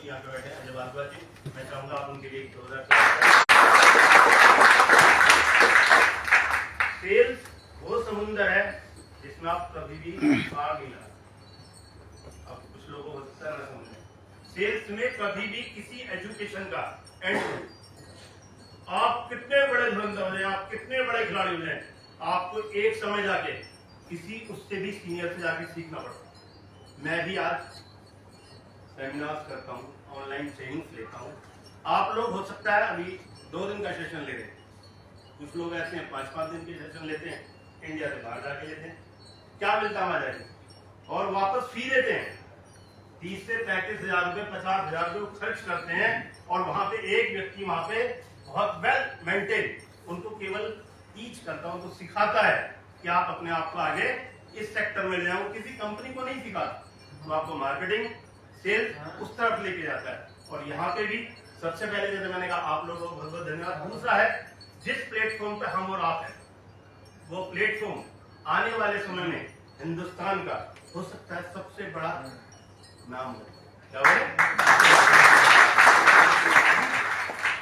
यहाँ पे बैठे अजय भारद्वाज जी, मैं चाहूंगा आप उनके लिए 2000 सेल्स वो समुंदर है जिसमें आप कभी भी पार नहीं लगा। अब कुछ लोगों को सकता है ना समझे, सेल्स में कभी भी किसी एजुकेशन का एंड नहीं। आप कितने बड़े धुरंधर हो जाए, आप कितने बड़े खिलाड़ी हो जाए, आपको एक समय जाके किसी उससे भी सीनियर से जाके सीखना पड़ता। मैं भी आज सेमिनार्स करता हूँ, ऑनलाइन ट्रेनिंग्स लेता हूँ। आप लोग हो सकता है अभी 2 दिन का सेशन ले रहे हैं, कुछ लोग ऐसे हैं 5-5 दिन के सेशन लेते हैं, इंडिया से बाहर जाके लेते हैं। क्या मिलता है हमारे, और वापस फी देते हैं 30 से 35,000 रुपए, 50,000 रुपए खर्च करते हैं, और वहां पे एक व्यक्ति वहां पे बहुत वेल मेंटेन उनको केवल टीच करता हूं, तो सिखाता है कि आप अपने आप को आगे इस सेक्टर में ले आओ। किसी कंपनी को नहीं सिखाता, तो आपको मार्केटिंग सेल्स उस तरफ लेके जाता है। और यहाँ पे भी सबसे पहले जैसे मैंने कहा, आप लोगों को बहुत बहुत धन्यवाद। दूसरा है, जिस प्लेटफॉर्म पे हम और आप हैं, वो प्लेटफॉर्म आने वाले समय में हिंदुस्तान का हो सकता है सबसे बड़ा नाम हो। क्या बोले?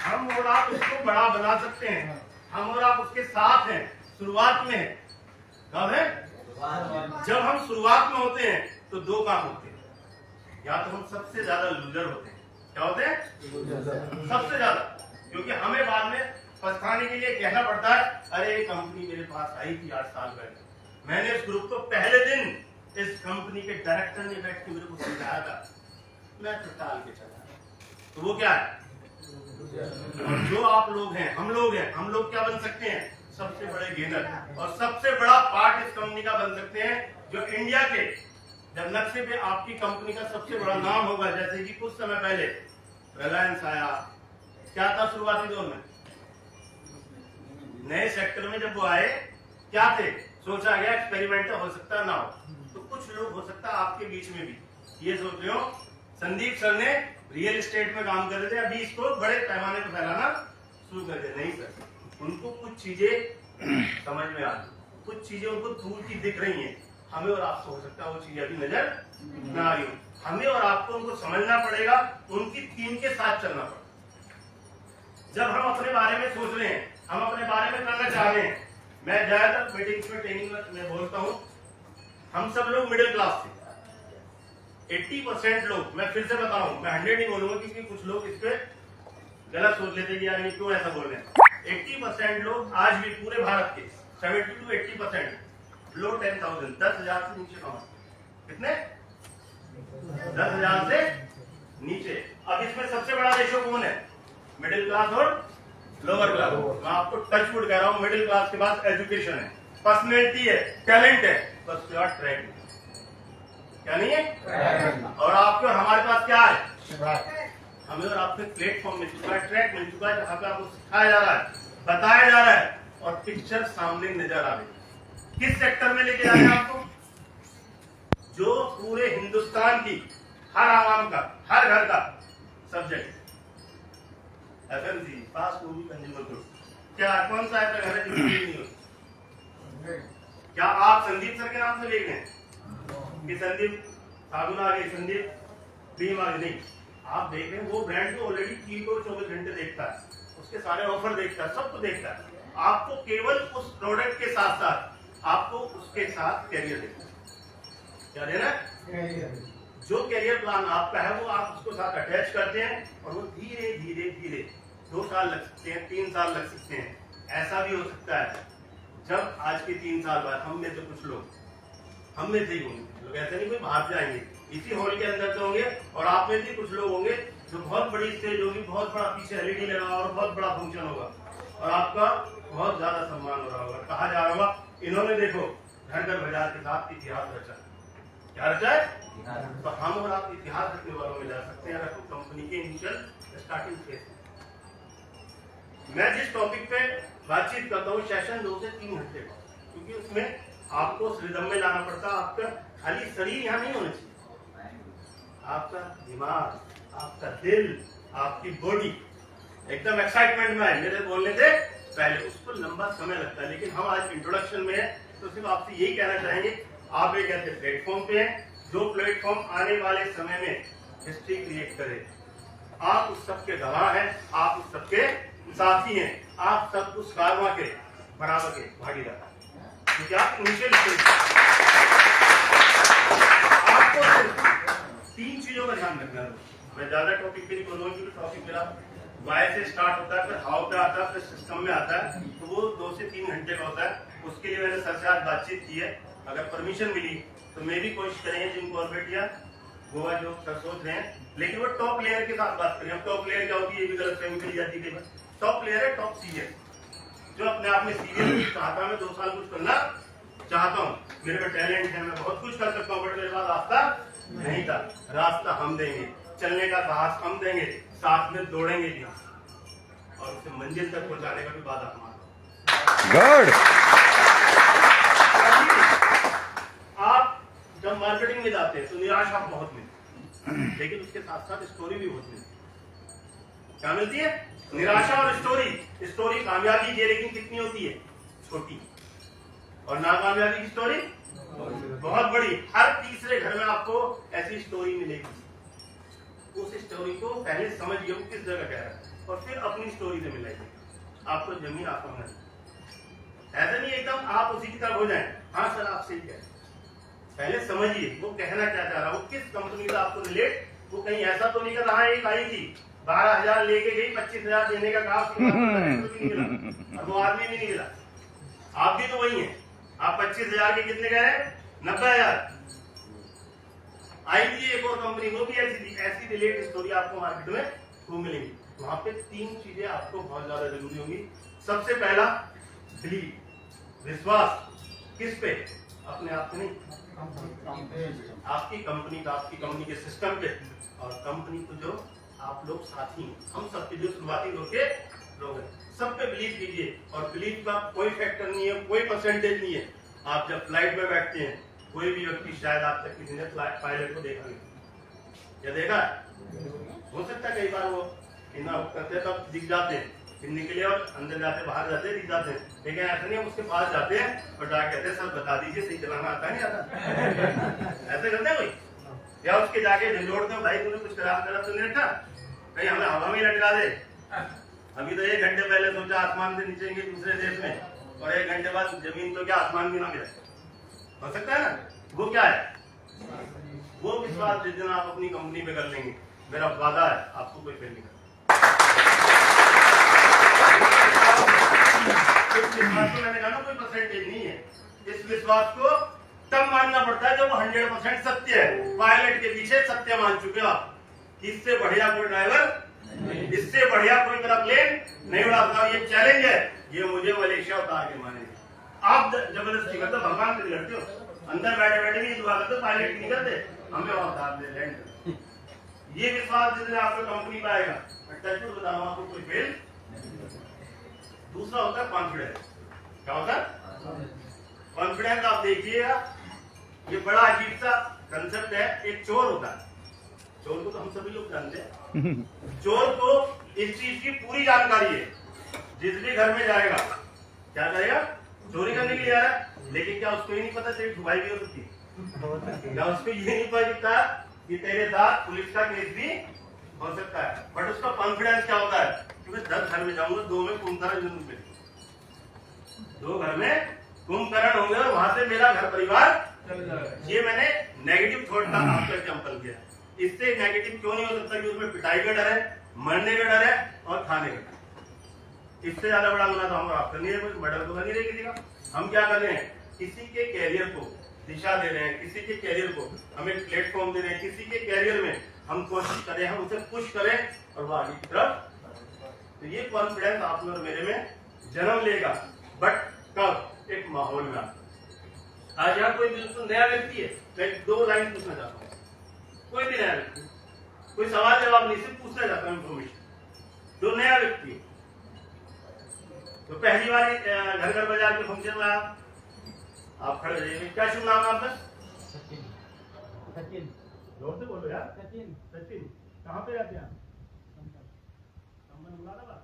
हम और आप उसको बड़ा बना सकते हैं, हम और आप उसके साथ हैं, शुरुआत में है। कब है? जब हम शुरुआत में होते हैं तो 2 काम होते हैं, या तो हम सबसे ज्यादा लूजर होते हैं। क्या होते हैं? सबसे ज्यादा, क्योंकि हमें बाद में पछताने के लिए कहना पड़ता है, अरे ये कंपनी मेरे पास आई थी 8 साल पहले, मैंने इस ग्रुप को पहले दिन इस कंपनी के डायरेक्टर ने बैठ के मेरे को समझाया था, मैं तो टाल के चला। तो वो क्या है? और जो आप लोग हैं, हम लोग क्या बन सकते हैं? सबसे बड़े गेनर, और सबसे बड़ा पार्ट इस कंपनी का बन सकते हैं, जो इंडिया के जब नक्शे पे आपकी कंपनी का सबसे बड़ा नाम होगा। जैसे कि कुछ समय पहले रिलायंस आया, क्या था शुरुआती दौर में? नए सेक्टर में जब वो आए, क्या थे? सोचा गया एक्सपेरिमेंट हो सकता है ना हो, तो कुछ लोग हो सकता है आपके बीच में भी ये सोच रहे हो, संदीप सर ने रियल एस्टेट में काम कर रहे थे, अभी इसको बड़े पैमाने पर फैलाना शुरू कर दिया। नहीं सर, उनको कुछ चीजें समझ में आ रही, कुछ चीजें उनको दूर की दिख रही हैं। हमें और आपको हो सकता है वो चीजें अभी नजर न आ रही हो। हमें और आपको उनको समझना पड़ेगा, उनकी टीम के साथ चलना पड़ेगा। जब हम अपने बारे में सोच रहे हैं, हम अपने बारे में करना चाह रहे हैं, मैं ज्यादातर मीटिंग्स में, ट्रेनिंग में बोलता हूँ, हम सब लोग मिडिल क्लास थे। 80% लोग, मैं फिर से बता रहा हूँ, मैं 100 नहीं बोलूंगा, क्योंकि कुछ लोग इस पे गलत सोच लेते कि यार ये क्यों ऐसा बोल रहे हैं। 80% लोग आज भी पूरे भारत के 70 to 80% लो 10,000, 10,000 से नीचे कमाते। कितने? 10,000 से नीचे। अब इसमें सबसे बड़ा रेशो कौन है? मिडिल क्लास और लोअर क्लास। मैं आपको टच वुड कह रहा हूँ, मिडिल क्लास के पास एजुकेशन है, पर्सनैलिटी है, टैलेंट है, बस उसके बाद ट्रैक नहीं। क्या नहीं है? और आपके और हमारे पास क्या है? हमें और आपके प्लेटफॉर्म मिल चुका है, ट्रैक मिल चुका है, जहाँ पे आपको सिखाया जा रहा है, बताया जा रहा है, और पिक्चर सामने नजर आ रही है। किस सेक्टर में लेके जा रहे हैं आपको? जो पूरे हिंदुस्तान की हर आवाम का, हर घर का subject, FMCG, fast moving consumer goods. क्या कौन सा ऐसा घर है जिसमें नहीं हो? क्या आप संदीप सर के नाम से देख रहे हैं कि संदीप साबुन आ गई, संदीप क्रीम आ गई? नहीं, आप देख रहे हैं वो ब्रांड को ऑलरेडी 3 को 24 घंटे देखता है, उसके सारे ऑफर देखता है, सबको देखता है। आपको केवल उस प्रोडक्ट के साथ साथ आपको उसके साथ कैरियर देना। क्या देना? जो कैरियर प्लान आपका है वो आप उसको साथ अटैच करते हैं, और वो धीरे धीरे धीरे 2 साल लग सकते हैं, 3 साल लग सकते हैं। ऐसा भी हो सकता है जब आज के 3 साल बाद हम में से कुछ लोग, हम में से ही होंगे लोग, ऐसे नहीं कोई बाहर से आएंगे, इसी हॉल के अंदर से होंगे, और आप में से कुछ लोग होंगे जो बहुत बड़ी स्टेज होगी, बहुत बड़ा पीछे LED लगा और बहुत बड़ा फंक्शन होगा, और आपका बहुत ज्यादा सम्मान हो रहा होगा। कहा जा रहा होगा इन्होंने देखो घर घर बाजार के साथ इतिहास रचा। क्या रचा है? तो हम और आप इतिहास रखने वालों में जा सकते हैं, अगर कंपनी के इनिशियल स्टार्टिंग फेज। मैं जिस टॉपिक पे बातचीत करता हूँ, सेशन 2 से 3 घंटे का, क्योंकि उसमें आपको उस रिदम में लाना पड़ता है। आपका खाली शरीर यहाँ नहीं होना चाहिए, आपका दिमाग, आपका दिल, आपकी बॉडी एकदम एक्साइटमेंट में है मेरे बोलने से पहले। उसको लंबा समय लगता है, लेकिन हम आज इंट्रोडक्शन में है, तो सिर्फ आपसे यही कहना चाहेंगे, आप एक ऐसे प्लेटफॉर्म पे हैं जो प्लेटफॉर्म आने वाले समय में हिस्ट्री क्रिएट करे। आप उस सबके गवाह हैं, आप उस सबके साथी हैं, आप सब उस कारवां के बराबर के भागीदार हैं। क्योंकि आप इनिशियल आपको 3 चीजों का ध्यान रखना है। मैं ज्यादा टॉपिक पे नहीं बोलूंगा क्योंकि टॉपिक मेरा वाई से स्टार्ट होता है, फिर हाउ पे आता है, फिर सिस्टम में आता है, तो वो 2 से 3 घंटे का होता है। उसके लिए मैंने सर से आज बातचीत की है। अगर परमिशन मिली तो मैं भी कोशिश करेंगे जिम कॉर्बेट या गोवा जो सर सोच रहे हैं, लेकिन वो टॉप लेयर के साथ बात करें। टॉप लेयर क्या होती है ये भी गलत फहमी चली जाती है। टॉप लेयर है टॉप सीनियर, जो अपने आप में सीरियस चाहता है, मैं 2 साल कुछ करना चाहता हूँ, मेरे में टैलेंट है, मैं बहुत कुछ कर सकता हूँ, बट मेरे पास रास्ता नहीं था। रास्ता हम देंगे, चलने का साहस हम देंगे, साथ में दौड़ेंगे भी हम, और उसे मंजिल तक पहुंचाने का भी वादा हमारा। गुड। आप जब मार्केटिंग में जाते हैं तो निराशा बहुत मिलती, लेकिन उसके साथ साथ स्टोरी भी बहुत मिलती। क्या मिलती है? निराशा और स्टोरी। स्टोरी कामयाबी की, लेकिन कितनी होती है? छोटी। और नाकामयाबी की स्टोरी बहुत बड़ी। हर तीसरे घर में आपको ऐसी स्टोरी मिलेगी। उस स्टोरी को पहले समझिए वो किस जगह कह रहा है, और फिर अपनी स्टोरी से मिलाइए, आपको जमीन आसमान है। ऐसा नहीं एकदम आप उसी की तरफ हो जाए, हाँ सर आप सही कह रहे हैं। पहले समझिए वो कहना क्या चाह रहा है, वो किस कंपनी का आपको रिलेट, वो कहीं ऐसा तो नहीं कर रहा है एक आई थी 12,000 लेके गई, 25,000 देने का काम, और वो आदमी भी नहीं मिला। आप भी तो वही हैं, आप 25,000 के कितने गए? 90,000। आई थी एक और कंपनी, वो भी ऐसी थी। ऐसी रिलेट स्टोरी आपको मार्केट में खूब मिलेगी। वहां पे 3 चीजें आपको बहुत ज्यादा जरूरी होंगी। सबसे पहला बिलीव, विश्वास। किस पे? अपने आप पे नहीं, आपकी कंपनी का, आपकी कंपनी के सिस्टम पे, और कंपनी को जो आप लोग साथी हैं, हम सबके जो शुरुआती लोग हैं, सब पे बिलीव कीजिए। और बिलीव का कोई फैक्टर नहीं है, कोई परसेंटेज नहीं है। आप जब फ्लाइट में बैठते हैं, कोई भी व्यक्ति, शायद आप तक किसी ने पायलट को देखा नहीं, क्या देखा? हो सकता है कई बार वो इतना करते तब दिख जाते हैं, फिरने के लिए, और अंदर जाते बाहर जाते दिख जाते हैं, लेकिन ऐसा नहीं, हम उसके पास जाते हैं और जाके कहते हैं सर बता दीजिए सही चलाना आता है नहीं आता? ऐसे करते हैं कोई? या उसके जाके झंझोड़ते हो, भाई तूने कुछ खराब करा तो नहीं रखा, कहीं हमें हवा में लटका दे। अभी तो 1 घंटे पहले सोचा आसमान से नीचे दूसरे देश में, और 1 घंटे बाद जमीन तो क्या आसमान भी ना मिले। हो सकता है ना? वो क्या है? वो विश्वास जिस दिन आप अपनी कंपनी पे कर लेंगे, मेरा वादा है आपको कोई फेल नहीं करेगा। इस विश्वास को मैंने कहा ना कोई परसेंटेज नहीं है। इस विश्वास को तब मानना पड़ता है जब वो 100% सत्य है। पायलट के पीछे सत्य मान चुके हो आप। इससे बढ़िया कोई ड्राइवर, इससे बढ़िया कोई मेरा प्लेन नहीं उड़ा सकता। ये चैलेंज है, ये मुझे मलेशिया उतार के मानेंगे। आप जबरदस्ती करते, भगवान से लड़ते हो, अंदर बैठे बैठे भी दुआ करते, पायलट नहीं करते, हमें वहां उतार दे लैंड। ये विश्वास जिसने आपको कंपनी पे आएगा, मैं टच वुड बता रहा हूं, आपको कोई फेल। दूसरा होता है कॉन्फिडेंस। क्या होता है? कॉन्फिडेंस। आप देखिएगा, ये बड़ा अजीब सा कंसेप्ट है। एक चोर होता है, चोर को तो हम सभी लोग जानते हैं। चोर को इस चीज की पूरी जानकारी है, जिस भी घर में जाएगा क्या करेगा? चोरी करने के लिए आया, लेकिन क्या उसको ये नहीं पता तेरी ठुकाई भी हो सकती है? क्या उसको ये नहीं पता कि तेरे साथ पुलिस का केस भी हो सकता है? बट उसका कॉन्फिडेंस क्या होता है कि मैं 10 घर में जाऊंगा, 2 में कुंभकर्ण जरूर मिलेगा, 2 घर में कुंभकर्ण होंगे और वहां से मेरा घर परिवार चल जाएगा। ये मैंने नेगेटिव थॉट का आपका एग्जांपल किया। इससे नेगेटिव क्यों नहीं हो सकता कि उसमें पिटाई का डर है, मरने का डर है और खाने का। इससे ज्यादा बड़ा गुना तो हम आपका नहीं है, कोई मर्डर तो नहीं रहे किसी का। हम क्या कर रहे हैं? किसी के कैरियर को दिशा दे रहे हैं, किसी के कैरियर को हम एक प्लेटफॉर्म दे रहे हैं, किसी के कैरियर में हम कोशिश करें, हम उसे पुश करें और वो आगे की तरफ। तो ये कॉन्फिडेंस आप में और मेरे में जन्म लेगा, बट कब? एक माहौल में। आज यहाँ कोई बिल्कुल नया व्यक्ति है, मैं 2 लाइन पूछना चाहता हूँ। कोई भी नया व्यक्ति, कोई सवाल जवाब नहीं, सिर्फ पूछना चाहता हूँ इन्फॉर्मेशन। जो नया व्यक्ति है, तो पहली बार घर घर बाजार के फंक्शन में आप खड़े रहिए। क्या शुभ नाम है आपका? सचिन। सचिन। जोर से बोलो यार। सचिन। सचिन। कहाँ पे रहते हैं आप? मुरादाबाद।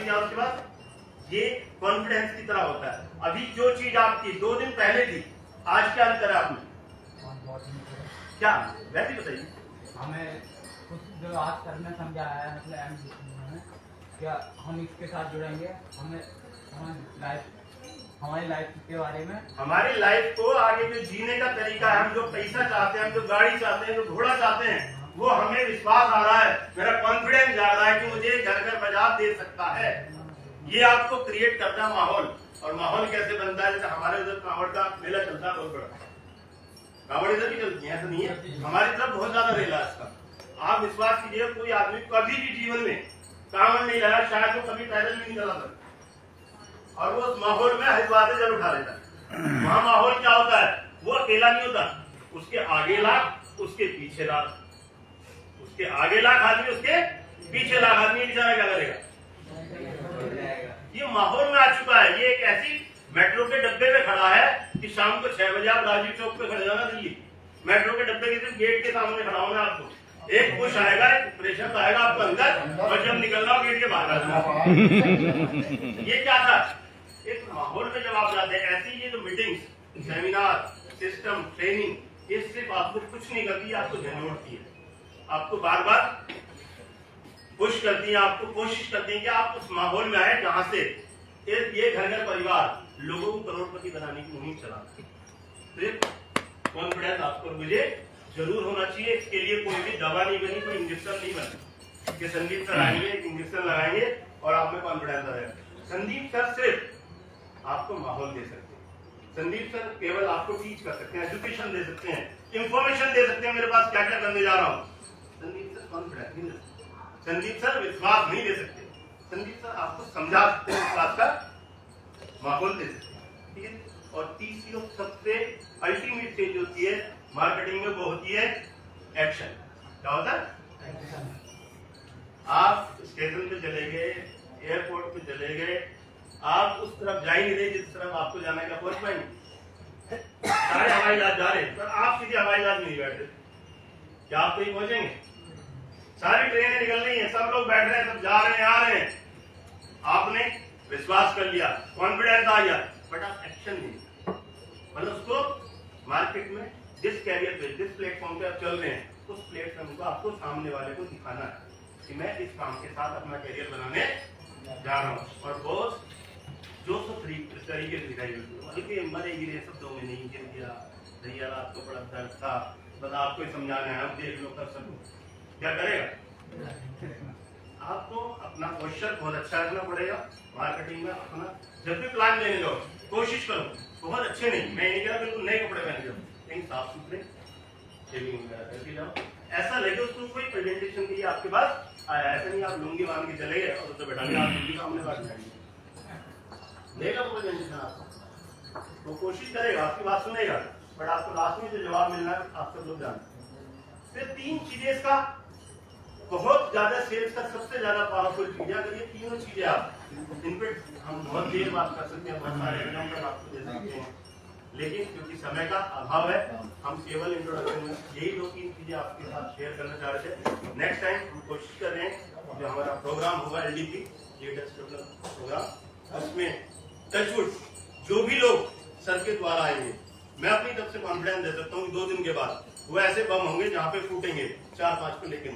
चीज है उसके बाद, ये कॉन्फिडेंस की तरह होता है। अभी जो चीज आपकी 2 दिन पहले थी, आज क्या अंतर है आपने? क्या वैसे ही बताइए। हमें कुछ जो आज सर ने समझाया है, मतलब क्या हम इसके साथ जुड़ेंगे, हमें हमारी लाइफ के बारे में, हमारी लाइफ को आगे जो जीने का तरीका है, हम जो पैसा चाहते हैं, हम जो गाड़ी चाहते हैं, जो घोड़ा चाहते हैं, वो हमें विश्वास आ रहा है, मेरा कॉन्फिडेंस जा रहा है कि मुझे घर घर बाजार दे सकता है। ये आपको क्रिएट करता है माहौल। और माहौल कैसे बनता है? जैसे हमारे उधर कांवड़ का मेला चलता है बहुत बड़ा, कांवड़ इधर भी चलती है, ऐसा नहीं है, हमारी तरफ बहुत ज्यादा रेला है इसका। आप विश्वास कीजिए, कोई आदमी कभी भी जीवन में कांवड़ नहीं लाया, शायद वो कभी पैदल भी नहीं चला सकता, और वो उस माहौल में हरिद्वार से जल उठा लेता है। वहां माहौल क्या होता है? वो अकेला नहीं होता, उसके आगे लाख, उसके पीछे लाख, उसके आगे लाख आदमी, उसके पीछे लाख आदमी, बेचारा क्या करेगा? ये माहौल में आ चुका है। ये एक ऐसी मेट्रो के डब्बे में खड़ा है कि शाम को 6 बजे आप राजीव चौक पे खड़े जाना, दिल्ली मेट्रो के डब्बे के सिर्फ गेट के सामने खड़ा होना है आपको। एक पुश आएगा, एक प्रेशर आएगा आपको अंदर, और जब निकलना हो गेट के बाहर आ जाना। ये क्या था? एक माहौल में जब आप जाते हैं, ऐसी ये जो मीटिंग्स, सेमिनार, सिस्टम, ट्रेनिंग, ये सिर्फ आपको कुछ नहीं करती, आपको झंझोड़ती है, आपको बार बार पुश करती है, आपको कोशिश करती है कि आप उस माहौल में आए जहां से ये घर घर परिवार लोगों को करोड़पति बनाने की मुहिम चलाती है। कॉन्फिडेंस आपको मुझे जरूर होना चाहिए। इसके लिए कोई भी दवा नहीं बनी, कोई इंजेक्शन नहीं बना कि संदीप सर आएंगे, एक इंजेक्शन लगाएंगे और आप में कॉन्फिडेंस आ जाएगा। संदीप सर सिर्फ आपको माहौल दे सकते हैं। संदीप सर केवल आपको टीच कर सकते हैं, एजुकेशन दे सकते हैं, इंफॉर्मेशन दे सकते हैं, मेरे पास क्या क्या करने जा रहा हूँ। संदीप सर कॉन्फिडेंस नहीं दे सकते, संदीप सर विश्वास नहीं दे सकते, संदीप सर आपको समझा सकते हैं, विश्वास का माहौल दे सकते हैं, ठीक है। और तीसरी और सबसे अल्टीमेट स्टेज होती है मार्केटिंग में, वो होती है एक्शन। क्या होता है? आप स्टेशन पे चले गए, एयरपोर्ट पे चले गए, आप उस तरफ जा ही नहीं रहे जिस तरफ आपको जाना है, क्या पहुंच पाएंगे? सारे हवाई जहाज जा रहे हैं, पर आप सीधे हवाई जहाज में नहीं बैठ रहे, क्या आप कहीं पहुंचेंगे? सारी ट्रेनें निकल रही हैं, सब लोग बैठ रहे हैं, सब जा रहे हैं, आ रहे हैं, आपने विश्वास कर लिया, कॉन्फिडेंस आ गया, बट आप एक्शन नहीं, मतलब उसको मार्केट में जिस कैरियर पे, जिस प्लेटफॉर्म पे आप चल रहे हैं, उस प्लेटफॉर्म को आपको सामने वाले को दिखाना है कि मैं इस काम के साथ अपना कैरियर बनाने जा रहा हूँ। और बॉस जो सब तरीके से दिखाई देती है, मरे गिरे शब्दों में नहीं, गिर गया भैया, आपको बड़ा दर्द था, बस आपको ही समझाना है, अब देख लो कर सकूं, क्या करेगा? आपको अपना पोस्चर बहुत अच्छा रखना पड़ेगा मार्केटिंग में। अपना जब भी प्लान लेने जाओ, कोशिश करो बहुत अच्छे नहीं, मैं नहीं कह रहा बिल्कुल नए कपड़े पहन जाओ, लेकिन साफ सुथरे शेविंग वगैरह करके जाओ, ऐसा लगे उसको कोई प्रेजेंटेशन के लिए आपके पास आया। ऐसा नहीं आप लुंगी बांध के चले गए और उससे बैठा के आप लुंगी सामने बांध जाएंगे, देगा प्रेजेंटेशन आपको, वो कोशिश करेगा, आपकी बात सुनेगा, बट आपको लास्ट में जो जवाब मिलना है आप सब लोग जानते हैं। फिर 3 चीजें इसका बहुत ज्यादा सेल्स का सबसे ज्यादा पावरफुल चीज है। अगर ये तीनों चीजें आप इन पे हम बहुत देर बात कर सकते हैं, बहुत सारे एग्जाम्पल आपको दे सकते हैं, लेकिन क्योंकि समय का अभाव है, हम केवल इंट्रोडक्शन में यही 2-3 चीजें आपके साथ शेयर करना चाह रहे थे। नेक्स्ट टाइम हम कोशिश कर रहे हैं, जो हमारा प्रोग्राम होगा LDP लीडर्स डेवलपमेंट प्रोग्राम, उसमें टचवुड जो भी लोग सर के द्वारा आएंगे, मैं अपनी तरफ से कॉन्फिडेंस दे सकता हूँ 2 दिन के बाद वो ऐसे बम होंगे जहाँ पे फूटेंगे 4-5 को लेके